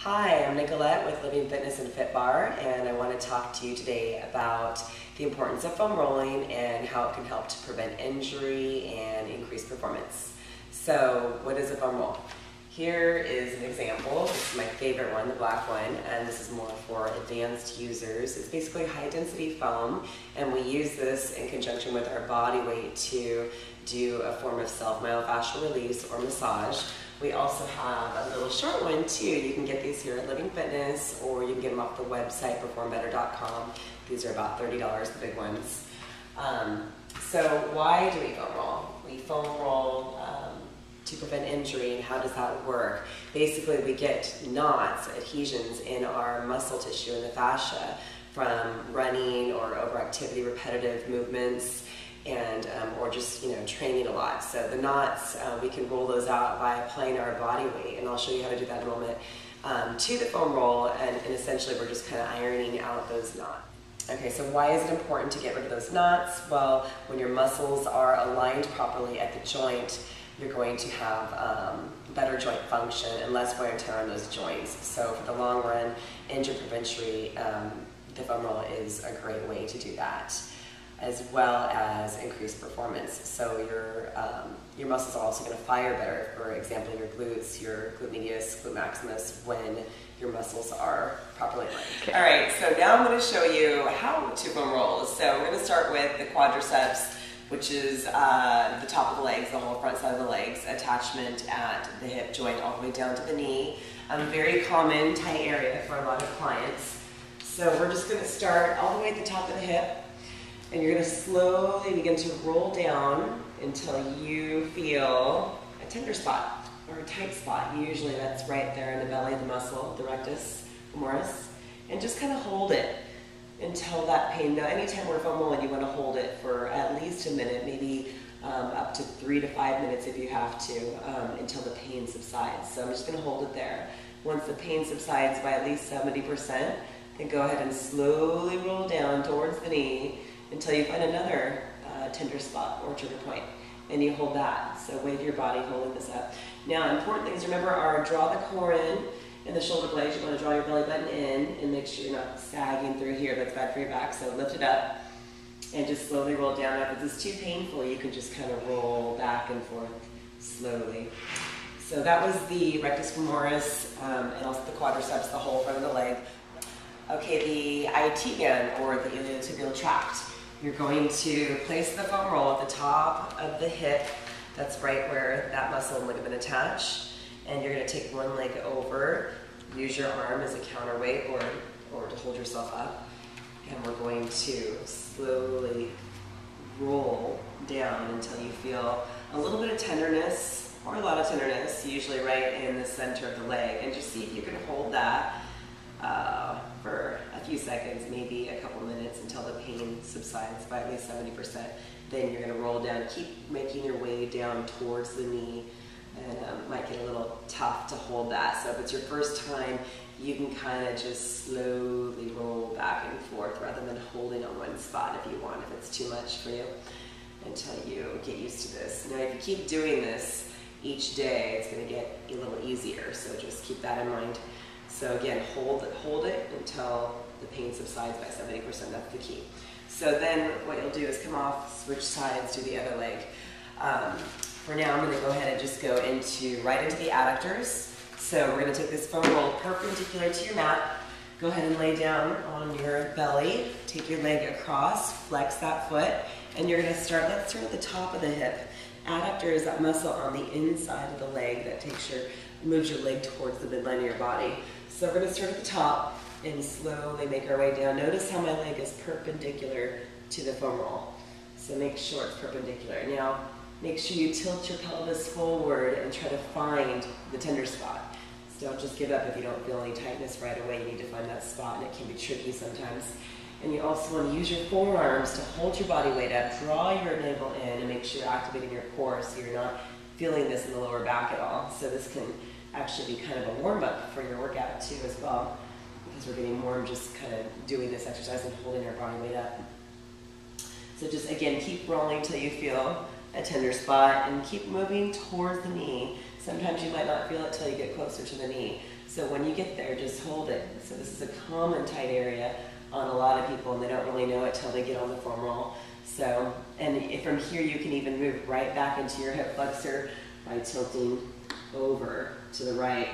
Hi, I'm Nicolette with Living Fitness and Fit Bar, and I want to talk to you today about the importance of foam rolling and how it can help to prevent injury and increase performance. So, what is a foam roll? Here is an example. This is my favorite one, the black one, and this is more for advanced users. It's basically high density foam, and we use this in conjunction with our body weight to do a form of self-myofascial release or massage. We also have a little short one too. You can get these here at Living Fitness, or you can get them off the website, performbetter.com. These are about $30, the big ones. So why do we foam roll? We foam roll to prevent injury, and how does that work? Basically, we get knots, adhesions in our muscle tissue in the fascia from running or overactivity, repetitive movements, and or just training a lot. So the knots, we can roll those out by applying our body weight, and I'll show you how to do that in a moment, to the foam roll, and essentially we're just kind of ironing out those knots. Okay, so why is it important to get rid of those knots? Well, when your muscles are aligned properly at the joint, you're going to have better joint function and less wear and tear on those joints. So for the long run, injury prevention, the foam roll is a great way to do that, as well as increased performance. So your muscles are also going to fire better. For example, your glutes, your glute medius, glute maximus, when your muscles are properly aligned. Okay. All right, so now I'm going to show you how to foam roll. So we're going to start with the quadriceps, which is the top of the legs, the whole front side of the legs, attachment at the hip joint all the way down to the knee. Very common, tight area for a lot of clients. So we're just going to start all the way at the top of the hip, and you're going to slowly begin to roll down until you feel a tender spot or a tight spot. Usually that's right there in the belly of the muscle, the rectus femoris, and just kind of hold it until that pain. Now, anytime we're foam rolling, you want to hold it for at least a minute, maybe up to 3 to 5 minutes if you have to, until the pain subsides. So I'm just going to hold it there. Once the pain subsides by at least 70%, then go ahead and slowly roll down towards the knee until you find another tender spot or trigger point, and you hold that. So wave your body holding this up. Now, important things, remember, are draw the core in and the shoulder blades. You want to draw your belly button in and make sure you're not sagging through here. That's bad for your back. So lift it up and just slowly roll down. Now, if this is too painful, you can just kind of roll back and forth slowly. So that was the rectus femoris and also the quadriceps, the whole front of the leg. Okay, the IT gun, or the iliotibial tract. You're going to place the foam roll at the top of the hip. That's right where that muscle and ligament attach. And you're going to take one leg over, use your arm as a counterweight or to hold yourself up. And we're going to slowly roll down until you feel a little bit of tenderness or a lot of tenderness, usually right in the center of the leg. And just see if you can hold that for a few seconds, maybe a couple minutes, until the pain subsides by at least 70%. Then you're going to roll down, keep making your way down towards the knee, and it might get a little tough to hold that. So if it's your first time, you can kind of just slowly roll back and forth rather than holding on one spot if you want, if it's too much for you, until you get used to this. Now, if you keep doing this each day, it's going to get a little easier, so just keep that in mind. So again, hold it until the pain subsides by 70%, that's the key. So then what you'll do is come off, switch sides, do the other leg. For now, I'm going to go ahead and just go right into the adductors. So we're going to take this foam roll perpendicular to your mat. Go ahead and lay down on your belly. Take your leg across, flex that foot, and you're going to start, let's start at the top of the hip. Adductor is that muscle on the inside of the leg that moves your leg towards the midline of your body. So we're going to start at the top and slowly make our way down. Notice how my leg is perpendicular to the foam roll. So make sure it's perpendicular. Now, make sure you tilt your pelvis forward and try to find the tender spot. So don't just give up if you don't feel any tightness right away. You need to find that spot, and it can be tricky sometimes. And you also want to use your forearms to hold your body weight up, draw your navel in, and make sure you're activating your core so you're not feeling this in the lower back at all. So this can actually be kind of a warm-up for your workout too as well, because we're getting warm just kind of doing this exercise and holding our body weight up. So just, again, keep rolling till you feel a tender spot, and keep moving towards the knee. Sometimes you might not feel it till you get closer to the knee. So when you get there, just hold it. So this is a common tight area on a lot of people, and they don't really know it till they get on the foam roll. So, and from here you can even move right back into your hip flexor by tilting over to the right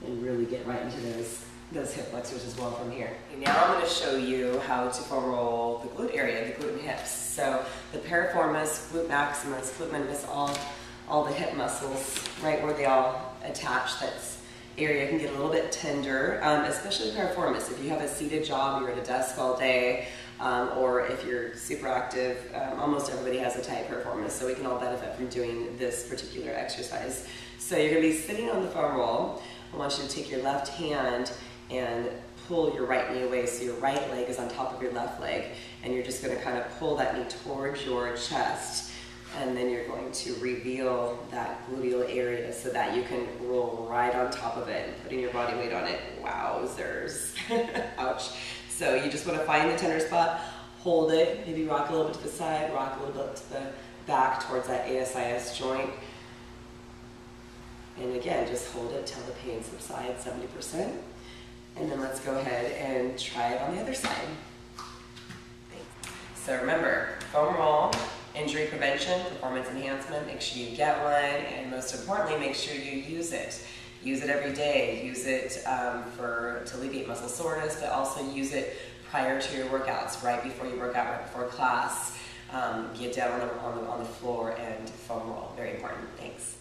and really get right into those hip flexors as well from here. Okay, now I'm going to show you how to foam roll the glute area, the glute and hips. So the piriformis, glute maximus, glute minimus, all the hip muscles, right where they all attach, that's area can get a little bit tender, especially piriformis. If you have a seated job, you're at a desk all day, or if you're super active, almost everybody has a tight piriformis, so we can all benefit from doing this particular exercise. So you're going to be sitting on the foam roll. I want you to take your left hand and pull your right knee away, so your right leg is on top of your left leg, and you're just going to kind of pull that knee towards your chest. And then you're going to reveal that gluteal area so that you can roll right on top of it and putting your body weight on it. Wowzers. Ouch. So you just want to find the tender spot, hold it, maybe rock a little bit to the side, rock a little bit to the back towards that ASIS joint. And again, just hold it till the pain subsides 70%. And then let's go ahead and try it on the other side. Thanks. So remember, foam roll, injury prevention, performance enhancement, make sure you get one, and most importantly, make sure you use it. Use it every day. Use it to alleviate muscle soreness, but also use it prior to your workouts, right before you work out, right before class. Get down on the floor and foam roll. Very important. Thanks.